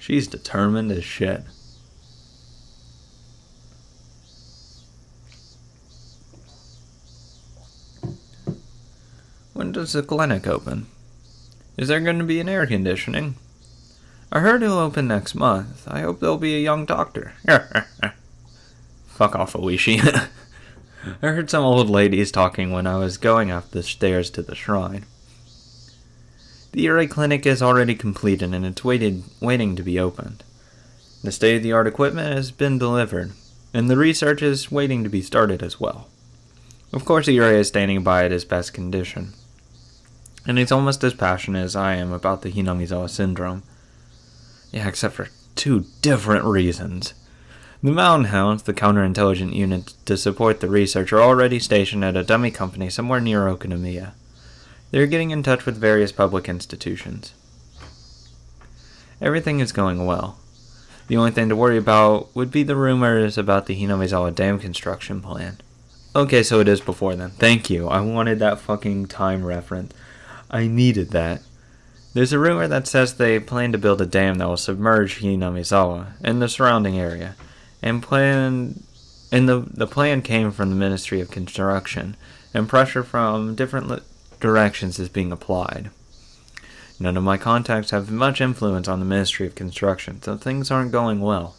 She's determined as shit. When does the clinic open? Is there going to be an air conditioning? I heard it'll open next month. I hope there'll be a young doctor. Fuck off, Oishi. I heard some old ladies talking when I was going up the stairs to the shrine. The Uri Clinic is already completed and it's waiting to be opened. The state-of-the-art equipment has been delivered, and the research is waiting to be started as well. Of course, Uri is standing by at his best condition, and he's almost as passionate as I am about the Hinamizawa syndrome. Yeah, except for two different reasons. The Mountain Hounds, the counterintelligence unit to support the research, are already stationed at a dummy company somewhere near Okunomiya. They're getting in touch with various public institutions. Everything is going well. The only thing to worry about would be the rumors about the Hinamizawa Dam construction plan. Okay, so it is before then. Thank you. I wanted that fucking time reference. I needed that. There's a rumor that says they plan to build a dam that will submerge Hinamizawa and the surrounding area. The plan came from the Ministry of Construction, and pressure from different directions is being applied. None of my contacts have much influence on the Ministry of Construction, so things aren't going well.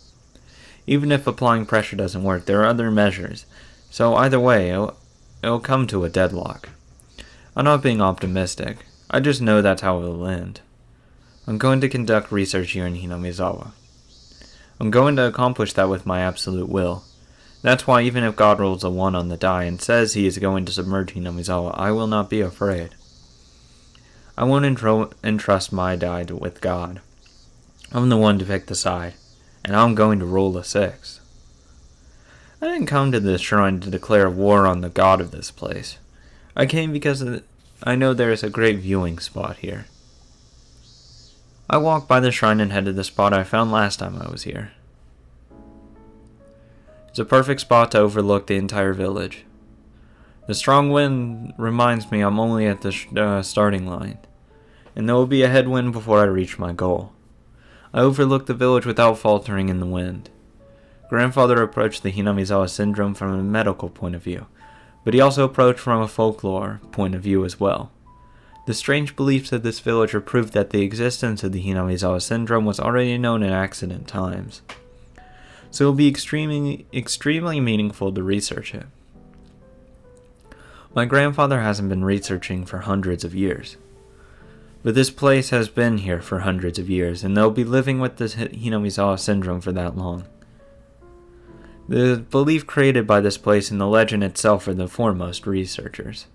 Even if applying pressure doesn't work, there are other measures, so either way, it'll come to a deadlock. I'm not being optimistic. I just know that's how it'll end. I'm going to conduct research here in Hinamizawa. I'm going to accomplish that with my absolute will. That's why even if God rolls a 1 on the die and says he is going to submerge Hinamizawa, I will not be afraid. I won't entrust my die with God. I'm the one to pick the side, and I'm going to roll a 6. I didn't come to this shrine to declare war on the god of this place. I came because I know there is a great viewing spot here. I walked by the shrine and headed to the spot I found last time I was here. It's a perfect spot to overlook the entire village. The strong wind reminds me I'm only at the starting line, and there will be a headwind before I reach my goal. I overlook the village without faltering in the wind. Grandfather approached the Hinamizawa syndrome from a medical point of view, but he also approached from a folklore point of view as well. The strange beliefs of this village are proof that the existence of the Hinamizawa syndrome was already known in accident times. So it will be extremely meaningful to research it. My grandfather hasn't been researching for hundreds of years. But this place has been here for hundreds of years, and they'll be living with the Hinamizawa syndrome for that long. The belief created by this place and the legend itself are the foremost researchers.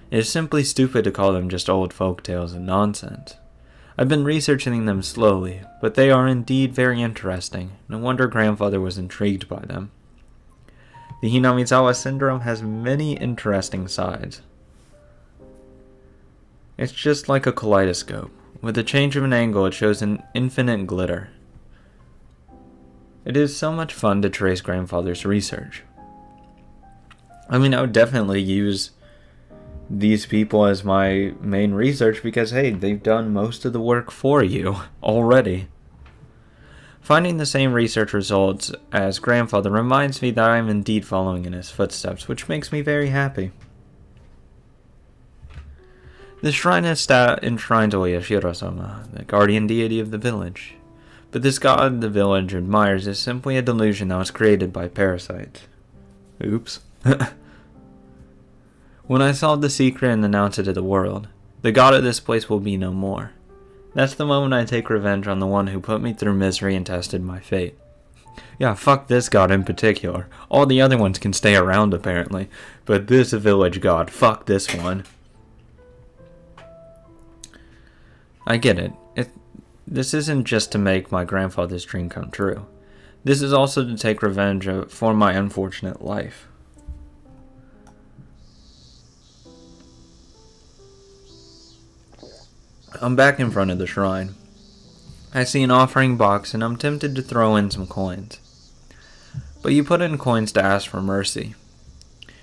It is simply stupid to call them just old folk tales and nonsense. I've been researching them slowly, but they are indeed very interesting. No wonder grandfather was intrigued by them. The Hinamizawa syndrome has many interesting sides. It's just like a kaleidoscope. With a change of an angle, it shows an infinite glitter. It is so much fun to trace grandfather's research. I mean, I would definitely use these people as my main research because, hey, they've done most of the work for you already. Finding the same research results as grandfather reminds me that I am indeed following in his footsteps, which makes me very happy. The shrine is enshrined to Oyashiro-sama, the guardian deity of the village. But this god the village admires is simply a delusion that was created by parasites. Oops. When I solve the secret and announce it to the world, the god of this place will be no more. That's the moment I take revenge on the one who put me through misery and tested my fate. Yeah, fuck this god in particular. All the other ones can stay around apparently, but this village god, fuck this one. I get it. This isn't just to make my grandfather's dream come true. This is also to take revenge for my unfortunate life. I'm back in front of the shrine. I see an offering box and I'm tempted to throw in some coins. But you put in coins to ask for mercy.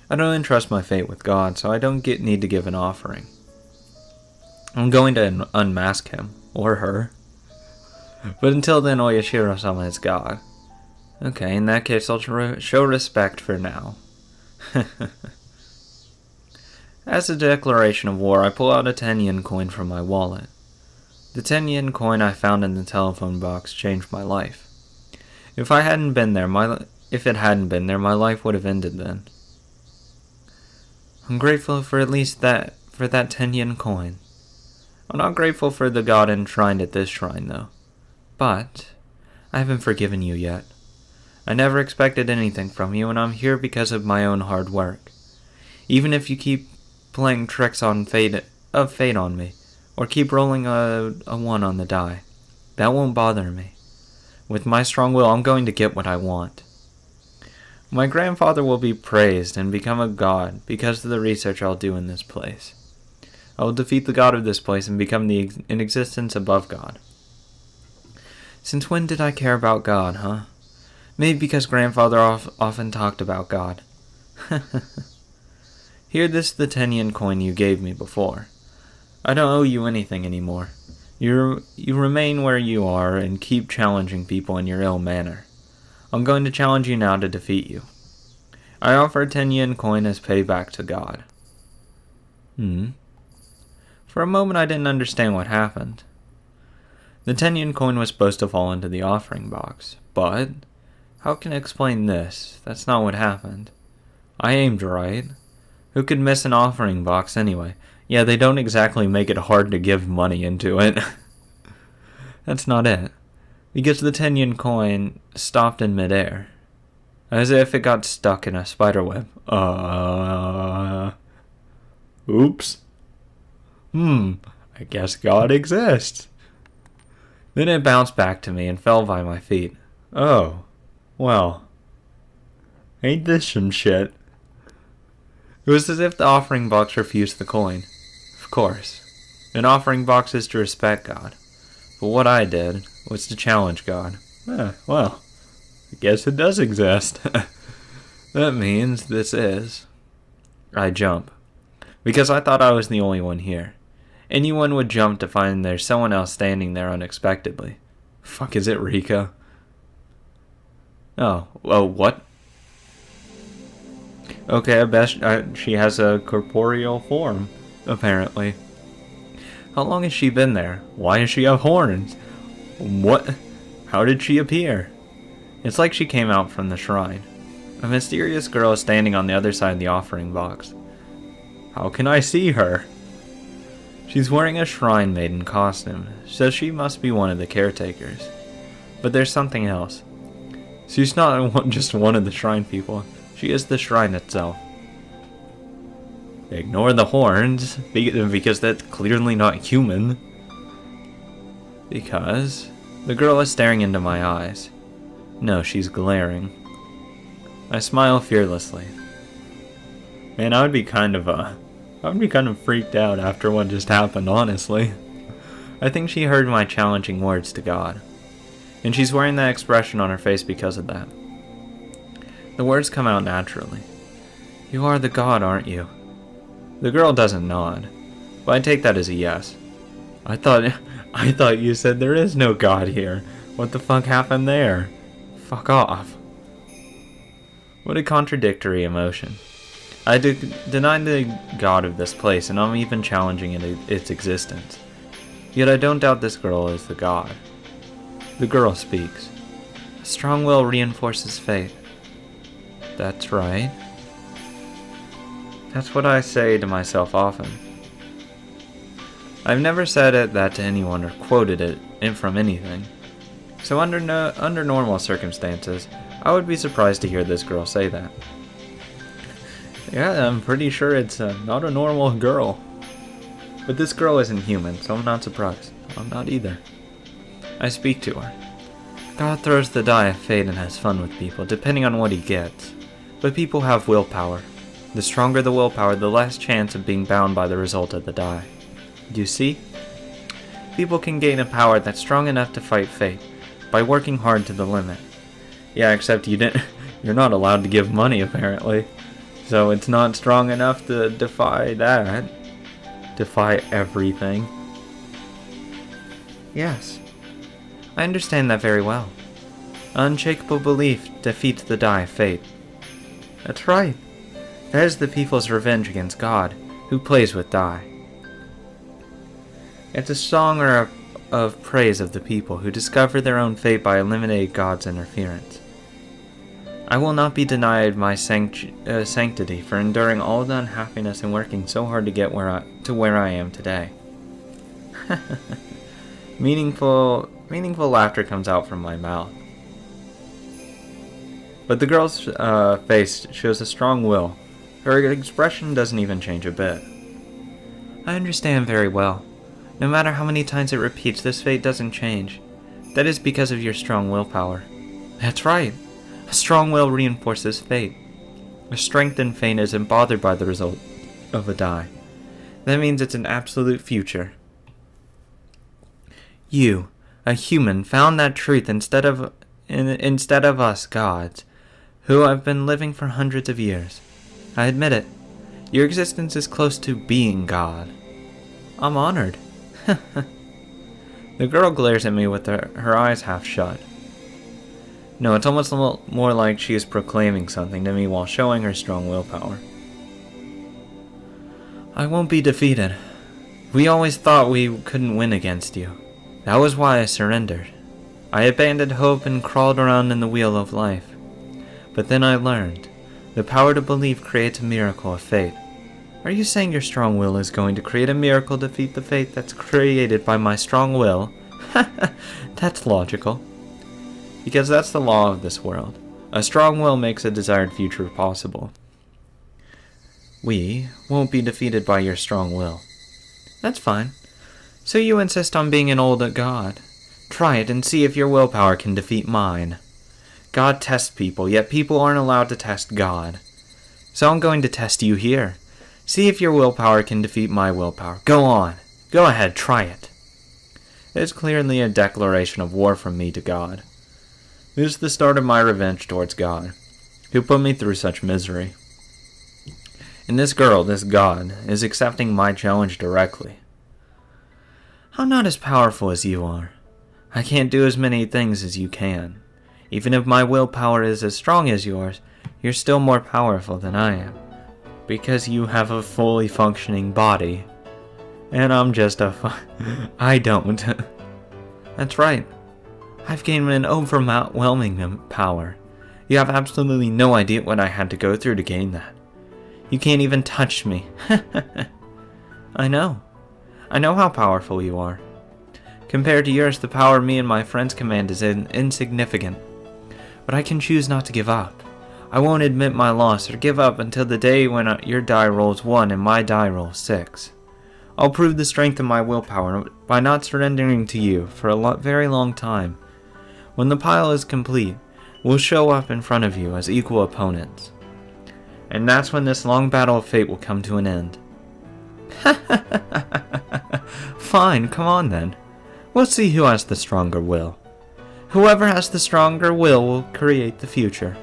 I don't entrust my fate with God, so I don't need to give an offering. I'm going to unmask him, or her. But until then, Oyashiro-sama is God. Okay, in that case, I'll show respect for now. As a declaration of war, I pull out a 10-yen coin from my wallet. The 10-yen coin I found in the telephone box changed my life. If it hadn't been there, my life would have ended then. I'm grateful for at least that 10-yen coin. I'm not grateful for the god enshrined at this shrine, though. But I haven't forgiven you yet. I never expected anything from you, and I'm here because of my own hard work. Even if you keep playing tricks of fate on me, or keep rolling a 1 on the die, that won't bother me. With my strong will, I'm going to get what I want. My grandfather will be praised and become a god because of the research I'll do in this place. I will defeat the god of this place and become in existence above God. Since when did I care about God, huh? Maybe because grandfather often talked about God. Here, this is the 10-yen coin you gave me before. I don't owe you anything anymore. You remain where you are and keep challenging people in your ill manner. I'm going to challenge you now to defeat you. I offer a 10-yen coin as payback to God. For a moment I didn't understand what happened. The 10-yen coin was supposed to fall into the offering box, but how can I explain this? That's not what happened. I aimed right. Who could miss an offering box anyway? Yeah, they don't exactly make it hard to give money into it. That's not it. Because the 10-yen coin stopped in midair. As if it got stuck in a spiderweb. Oops. I guess God exists. Then it bounced back to me and fell by my feet. Oh. Well. Ain't this some shit? It was as if the offering box refused the coin. Of course. An offering box is to respect God. But what I did was to challenge God. Well, I guess it does exist. That means this is. I jump. Because I thought I was the only one here. Anyone would jump to find there's someone else standing there unexpectedly. Fuck is it, Rika? Oh, what? Okay, I bet she has a corporeal form, apparently. How long has she been there? Why does she have horns? What? How did she appear? It's like she came out from the shrine. A mysterious girl is standing on the other side of the offering box. How can I see her? She's wearing a shrine maiden costume, so she must be one of the caretakers. But there's something else. She's not just one of the shrine people. She is the shrine itself. Ignore the horns, because that's clearly not human. Because the girl is staring into my eyes. No, she's glaring. I smile fearlessly. Man, I would be kind of freaked out after what just happened, honestly. I think she heard my challenging words to God. And she's wearing that expression on her face because of that. The words come out naturally. You are the god, aren't you? The girl doesn't nod, but I take that as a yes. I thought you said there is no god here. What the fuck happened there? Fuck off. What a contradictory emotion. I deny the god of this place, and I'm even challenging its existence. Yet I don't doubt this girl is the god. The girl speaks. A strong will reinforces faith. That's right. That's what I say to myself often. I've never said that to anyone or quoted it from anything. So under normal circumstances, I would be surprised to hear this girl say that. Yeah, I'm pretty sure it's not a normal girl. But this girl isn't human, so I'm not surprised. I'm not either. I speak to her. God throws the die of fate and has fun with people, depending on what he gets. But people have willpower. The stronger the willpower, the less chance of being bound by the result of the die. Do you see? People can gain a power that's strong enough to fight fate, by working hard to the limit. Yeah, except you're not allowed to give money, apparently. So it's not strong enough to defy that. Defy everything. Yes. I understand that very well. Unshakable belief defeats the die of fate. That's right. That is the people's revenge against God, who plays with die. It's a song of praise of the people who discover their own fate by eliminating God's interference. I will not be denied my sanctity for enduring all the unhappiness and working so hard to get where I am today. Meaningful laughter comes out from my mouth. But the girl's face shows a strong will. Her expression doesn't even change a bit. I understand very well. No matter how many times it repeats, this fate doesn't change. That is because of your strong willpower. That's right. A strong will reinforces fate. A strengthened fate isn't bothered by the result of a die. That means it's an absolute future. You, a human, found that truth instead of us gods, who have been living for hundreds of years. I admit it. Your existence is close to being God. I'm honored. The girl glares at me with her eyes half shut. No, it's almost more like she is proclaiming something to me while showing her strong willpower. I won't be defeated. We always thought we couldn't win against you. That was why I surrendered. I abandoned hope and crawled around in the wheel of life. But then I learned. The power to believe creates a miracle of fate. Are you saying your strong will is going to create a miracle to defeat the fate that's created by my strong will? That's logical. Because that's the law of this world. A strong will makes a desired future possible. We won't be defeated by your strong will. That's fine. So you insist on being an old god. Try it and see if your willpower can defeat mine. God tests people, yet people aren't allowed to test God. So I'm going to test you here. See if your willpower can defeat my willpower. Go on. Go ahead, try it. It is clearly a declaration of war from me to God. This is the start of my revenge towards God, who put me through such misery. And this girl, this God, is accepting my challenge directly. I'm not as powerful as you are. I can't do as many things as you can. Even if my willpower is as strong as yours, you're still more powerful than I am. Because you have a fully functioning body. And I'm just I don't. That's right. I've gained an overwhelming power. You have absolutely no idea what I had to go through to gain that. You can't even touch me. I know. I know how powerful you are. Compared to yours, the power me and my friends command is insignificant. But I can choose not to give up. I won't admit my loss or give up until the day when your die rolls 1 and my die rolls 6. I'll prove the strength of my willpower by not surrendering to you for a very long time. When the pile is complete, we'll show up in front of you as equal opponents. And that's when this long battle of fate will come to an end. Fine, come on then. We'll see who has the stronger will. Whoever has the stronger will create the future.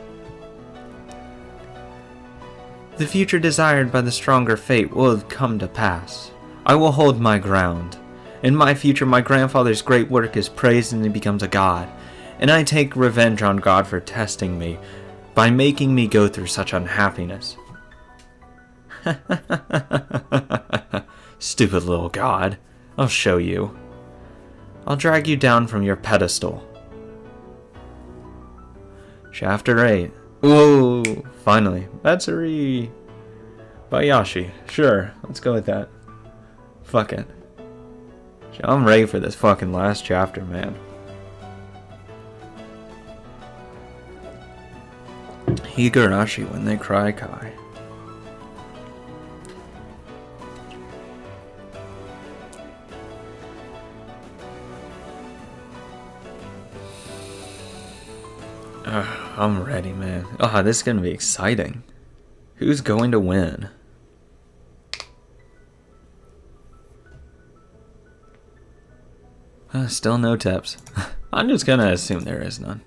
The future desired by the stronger fate will come to pass. I will hold my ground. In my future, my grandfather's great work is praised and he becomes a god. And I take revenge on God for testing me by making me go through such unhappiness. Stupid little god. I'll show you. I'll drag you down from your pedestal. Chapter 8. Ooh, finally. Matsuri Bayashi. Sure, let's go with that. Fuck it. I'm ready for this fucking last chapter, man. Higurashi when they cry Kai. I'm ready, man. This is gonna be exciting. Who's going to win? Still no tips. I'm just gonna assume there is none.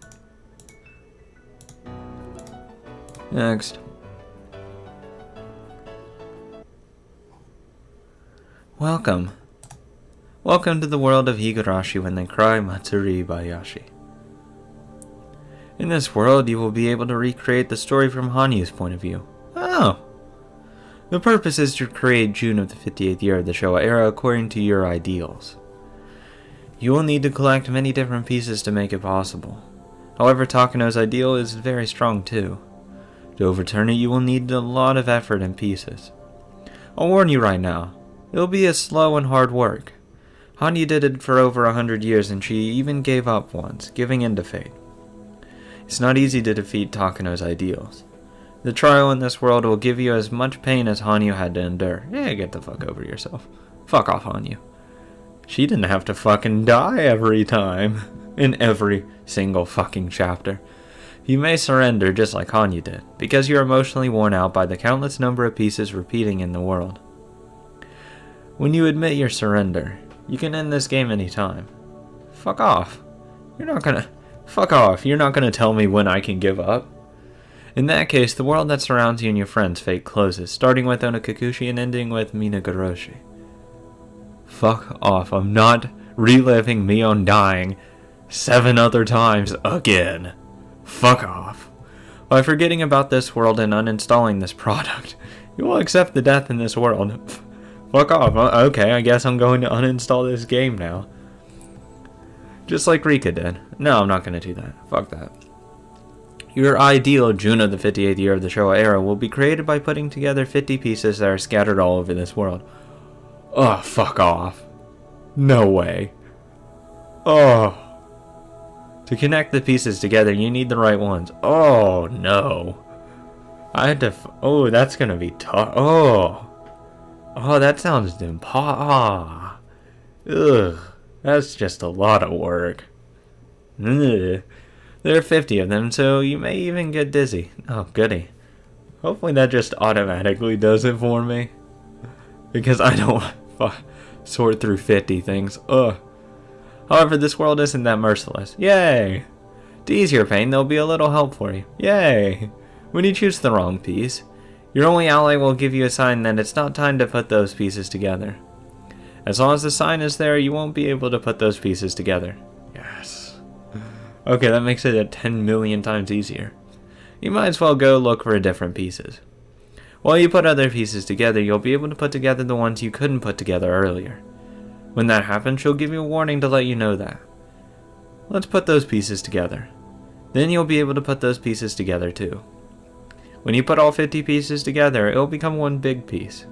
Next. Welcome. Welcome to the world of Higurashi when they cry Matsuri Bayashi. In this world, you will be able to recreate the story from Hanyu's point of view. Oh! The purpose is to create June of the 58th year of the Showa era according to your ideals. You will need to collect many different pieces to make it possible. However, Takano's ideal is very strong too. To overturn it, you will need a lot of effort and pieces. I'll warn you right now, it will be a slow and hard work. Hanyu did it for over 100 years and she even gave up once, giving in to fate. It's not easy to defeat Takano's ideals. The trial in this world will give you as much pain as Hanyu had to endure. Yeah, get the fuck over yourself. Fuck off, Hanyu. She didn't have to fucking die every time. In every single fucking chapter. You may surrender just like Hanyu did, because you're emotionally worn out by the countless number of pieces repeating in the world. When you admit your surrender, you can end this game anytime. Fuck off. Fuck off. You're not gonna tell me when I can give up. In that case, the world that surrounds you and your friends' fate closes, starting with Onakakushi and ending with Minagoroshi. Fuck off. I'm not reliving Mion dying 7 other times again. Fuck off. By forgetting about this world and uninstalling this product, you will accept the death in this world. Fuck off. Okay, I guess I'm going to uninstall this game now. Just like Rika did. No, I'm not going to do that. Fuck that. Your ideal June of the 58th year of the Showa era will be created by putting together 50 pieces that are scattered all over this world. Oh, fuck off. No way. Oh. To connect the pieces together, you need the right ones. Oh, no. I had to... Oh, that's gonna be tough. Oh. Oh, that sounds impossible. Ugh. That's just a lot of work. Ugh. There are 50 of them, so you may even get dizzy. Oh, goody. Hopefully that just automatically does it for me. Because I don't sort through 50 things. Ugh. However, this world isn't that merciless. Yay! To ease your pain, there'll be a little help for you. Yay! When you choose the wrong piece, your only ally will give you a sign that it's not time to put those pieces together. As long as the sign is there, you won't be able to put those pieces together. Yes. Okay, that makes it 10 million times easier. You might as well go look for different pieces. While you put other pieces together, you'll be able to put together the ones you couldn't put together earlier. When that happens, she'll give you a warning to let you know that. Let's put those pieces together. Then you'll be able to put those pieces together too. When you put all 50 pieces together, it'll become one big piece.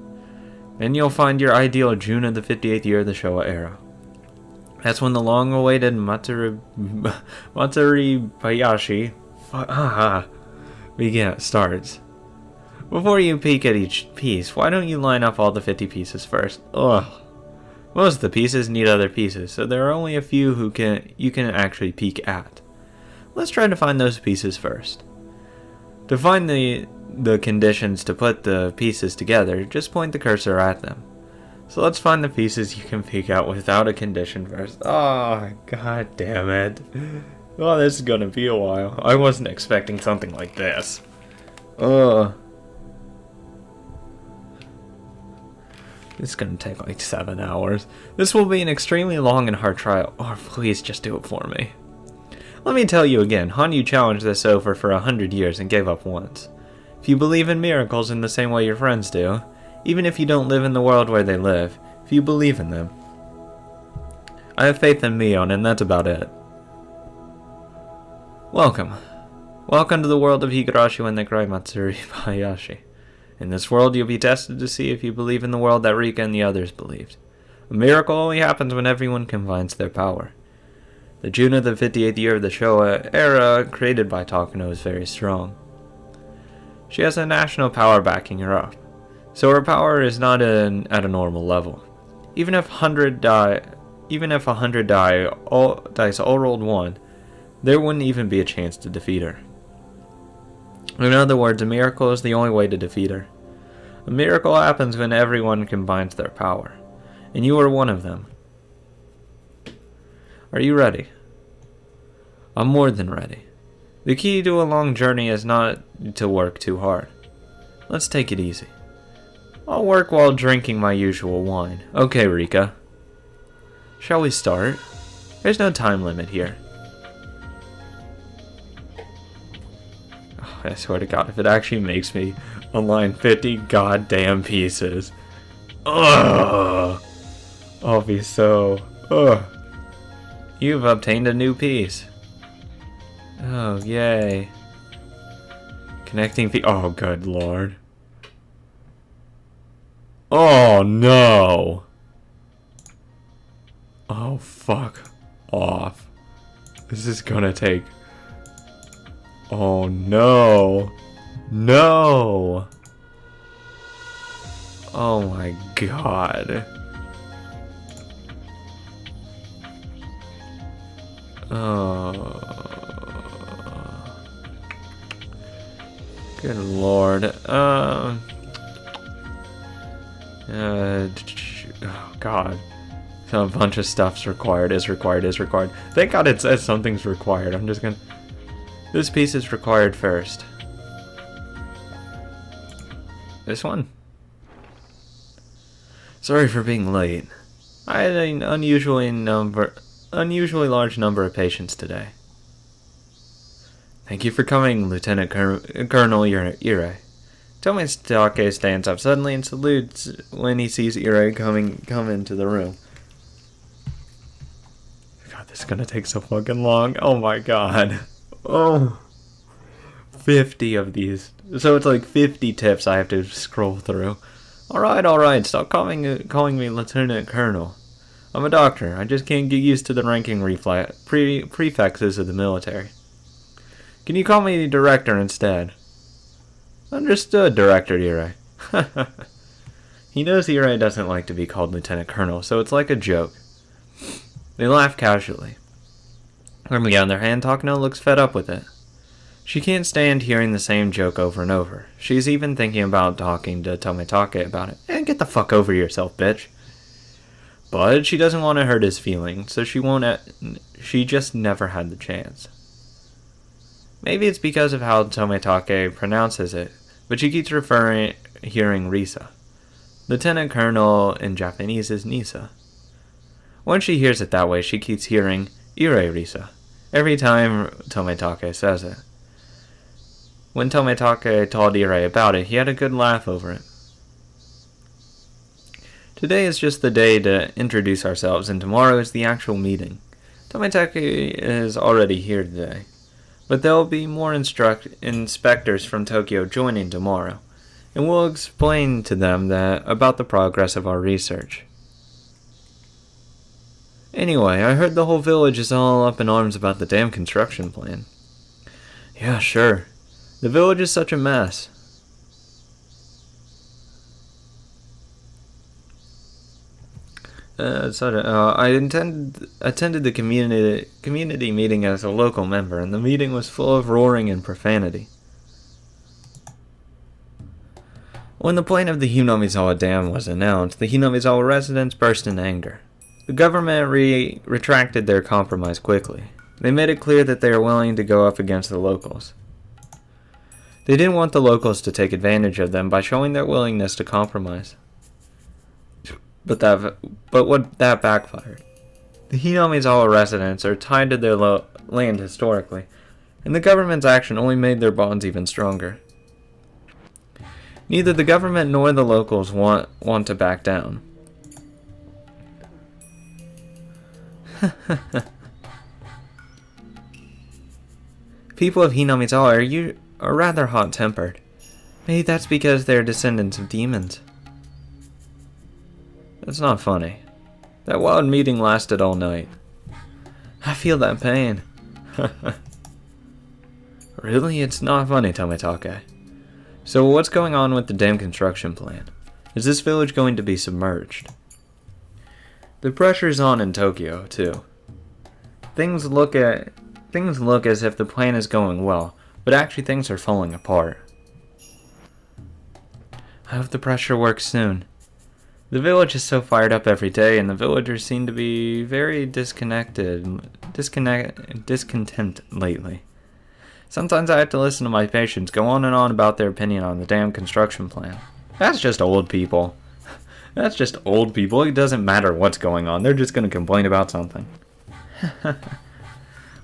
Then you'll find your ideal June of the 58th year of the Showa era. That's when the long-awaited Matsuri Bayashi starts. Before you peek at each piece, why don't you line up all the 50 pieces first? Ugh. Most of the pieces need other pieces, so there are only a few you can actually peek at. Let's try to find those pieces first. To find the conditions to put the pieces together, just point the cursor at them. So let's find the pieces you can peek out without a condition first. Oh, god damn it. Oh, this is gonna be a while. I wasn't expecting something like this. Ugh. It's gonna take like 7 hours. This will be an extremely long and hard trial. Oh, please just do it for me. Let me tell you again, Hanyu challenged this over for 100 years and gave up once. If you believe in miracles in the same way your friends do, even if you don't live in the world where they live, if you believe in them. I have faith in Mion, and that's about it. Welcome. Welcome to the world of Higurashi when they cry Matsuri Bayashi. In this world, you'll be tested to see if you believe in the world that Rika and the others believed. A miracle only happens when everyone combines their power. The June of the 58th year of the Showa era, created by Takano, is very strong. She has a national power backing her up, so her power is not at a normal level. Even if 100 dice all rolled 1, there wouldn't even be a chance to defeat her. In other words, a miracle is the only way to defeat her. A miracle happens when everyone combines their power, and you are one of them. Are you ready? I'm more than ready. The key to a long journey is not to work too hard. Let's take it easy. I'll work while drinking my usual wine. Okay, Rika. Shall we start? There's no time limit here. Oh, I swear to God, if it actually makes me align 50 goddamn pieces. Ugh! I'll be so... Ugh! You've obtained a new piece. Oh, yay. Connecting oh, good lord. Oh, no! Oh, fuck off. This is gonna take... Oh, no. No! Oh my god. Oh. Good lord. Oh god. So a bunch of stuff's required, is required. Thank god it says something's required. I'm just gonna... This piece is required first. This one? Sorry for being late. I had an unusually large number of patients today. Thank you for coming, Lieutenant Colonel Irei. Tomitake stands up suddenly and salutes when he sees Irei come into the room. God, this is gonna take so fucking long. Oh my god. Oh. 50 of these. So it's like 50 tips I have to scroll through. Alright, stop calling me Lieutenant Colonel. I'm a doctor. I just can't get used to the ranking prefixes of the military. Can you call me Director instead? Understood, Director Irei. He knows Irei doesn't like to be called Lieutenant Colonel, so it's like a joke. They laugh casually. On the other hand, Takano looks fed up with it. She can't stand hearing the same joke over and over. She's even thinking about talking to Tomitake about it. Get the fuck over yourself, bitch. But she doesn't want to hurt his feelings, so she just never had the chance. Maybe it's because of how Tomitake pronounces it, but she keeps hearing Risa. Lieutenant Colonel in Japanese is Nisa. Once she hears it that way, she keeps hearing Irei Risa every time Tomitake says it. When Tomitake told Irei about it, he had a good laugh over it. Today is just the day to introduce ourselves, and tomorrow is the actual meeting. Tomitake is already here today, but there will be more inspectors from Tokyo joining tomorrow, and we'll explain to them about the progress of our research. Anyway, I heard the whole village is all up in arms about the damn construction plan. Yeah, sure. The village is such a mess. I attended the community meeting as a local member, and the meeting was full of roaring and profanity. When the plan of the Hinamizawa Dam was announced, the Hinamizawa residents burst in anger. The government retracted their compromise quickly. They made it clear that they are willing to go up against the locals. They didn't want the locals to take advantage of them by showing their willingness to compromise. But that backfired. The Hinamizawa residents are tied to their land historically, and the government's action only made their bonds even stronger. Neither the government nor the locals want to back down. People of Hinamizawa are rather hot-tempered. Maybe that's because they're descendants of demons. That's not funny. That wild meeting lasted all night. I feel that pain. Really? It's not funny, Tomitake. So what's going on with the dam construction plan? Is this village going to be submerged? The pressure's on in Tokyo, too. Things look as if the plan is going well, but actually things are falling apart. I hope the pressure works soon. The village is so fired up every day, and the villagers seem to be very discontent lately. Sometimes I have to listen to my patients go on and on about their opinion on the damn construction plan. That's just old people. That's just old people. It doesn't matter what's going on. They're just going to complain about something.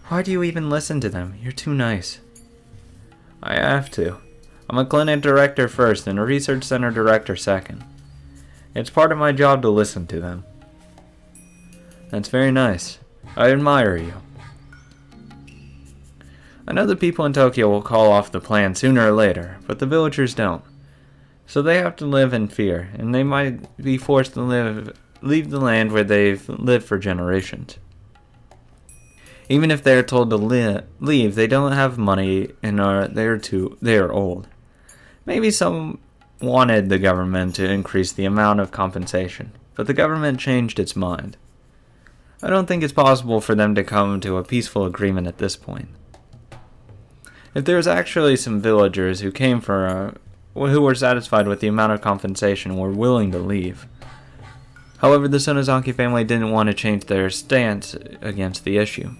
Why do you even listen to them? You're too nice. I have to. I'm a clinic director first and a research center director second. It's part of my job to listen to them. That's very nice. I admire you. I know the people in Tokyo will call off the plan sooner or later, but the villagers don't. So they have to live in fear, and they might be forced to leave the land where they've lived for generations. Even if they are told to leave, they don't have money and they are old. Maybe some wanted the government to increase the amount of compensation, but the government changed its mind. I don't think it's possible for them to come to a peaceful agreement at this point. If there's actually some villagers who who were satisfied with the amount of compensation and were willing to leave. However, the Sonozaki family didn't want to change their stance against the issue.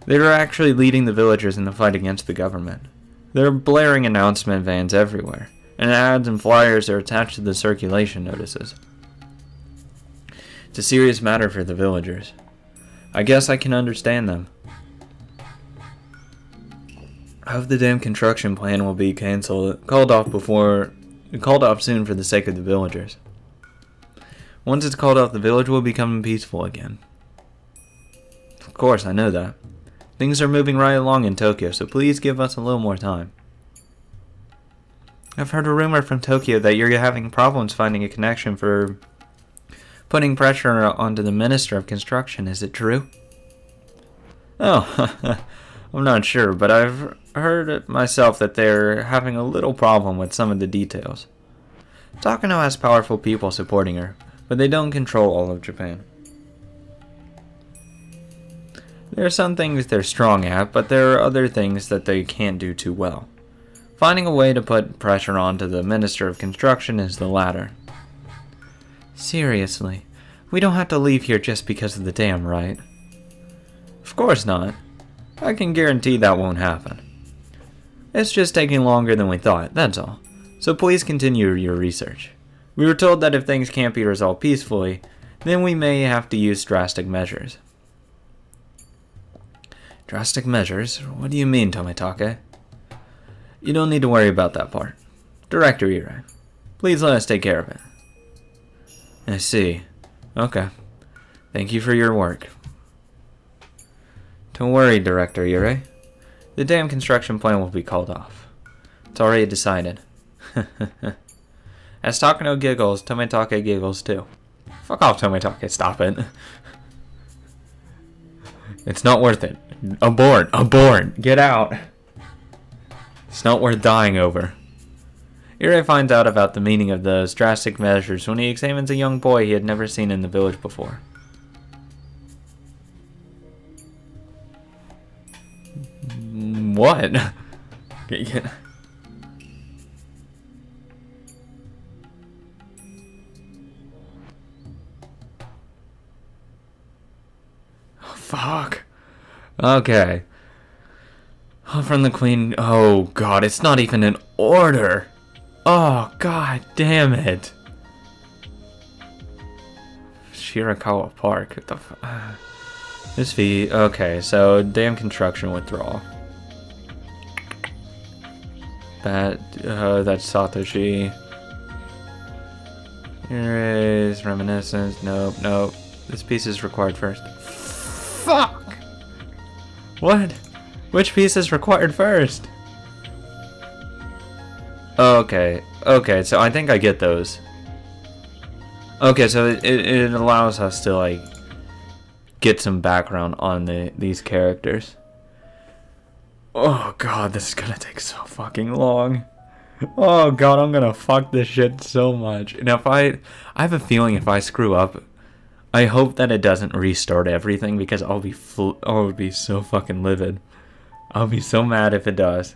They were actually leading the villagers in the fight against the government. There are blaring announcement vans everywhere, and ads and flyers are attached to the circulation notices. It's a serious matter for the villagers. I guess I can understand them. I hope the damn construction plan will be called off soon for the sake of the villagers. Once it's called off, the village will become peaceful again. Of course, I know that. Things are moving right along in Tokyo, so please give us a little more time. I've heard a rumor from Tokyo that you're having problems finding a connection for putting pressure onto the Minister of Construction. Is it true? Oh, I'm not sure, but I've heard it myself that they're having a little problem with some of the details. Takano has powerful people supporting her, but they don't control all of Japan. There are some things they're strong at, but there are other things that they can't do too well. Finding a way to put pressure onto the Minister of Construction is the latter. Seriously, we don't have to leave here just because of the dam, right? Of course not. I can guarantee that won't happen. It's just taking longer than we thought, that's all. So please continue your research. We were told that if things can't be resolved peacefully, then we may have to use drastic measures. Drastic measures? What do you mean, Tomitake? You don't need to worry about that part. Director Irai, please let us take care of it. I see. Okay. Thank you for your work. Don't worry, Director Irai. The dam construction plan will be called off. It's already decided. As Takano giggles, Tomitake giggles too. Fuck off, Tomitake, stop it. It's not worth it. Abort, get out. It's not worth dying over. Irai finds out about the meaning of those drastic measures when he examines a young boy he had never seen in the village before. What? Oh, fuck. Okay. Oh, from the queen. Oh, God, it's not even an order. Oh, God damn it. Shirakawa Park. What the fuck? This fee. Okay, so dam construction withdrawal. That's Satoshi. Here is reminiscence. Nope. This piece is required first. Fuck! What? Which piece is required first? Okay, so I think I get those. Okay, so it allows us to, like, get some background on these characters. Oh, God, this is gonna take so fucking long. Oh, God, I'm gonna fuck this shit so much. And if I have a feeling if I screw up, I hope that it doesn't restart everything because I'll be so fucking livid. I'll be so mad if it does.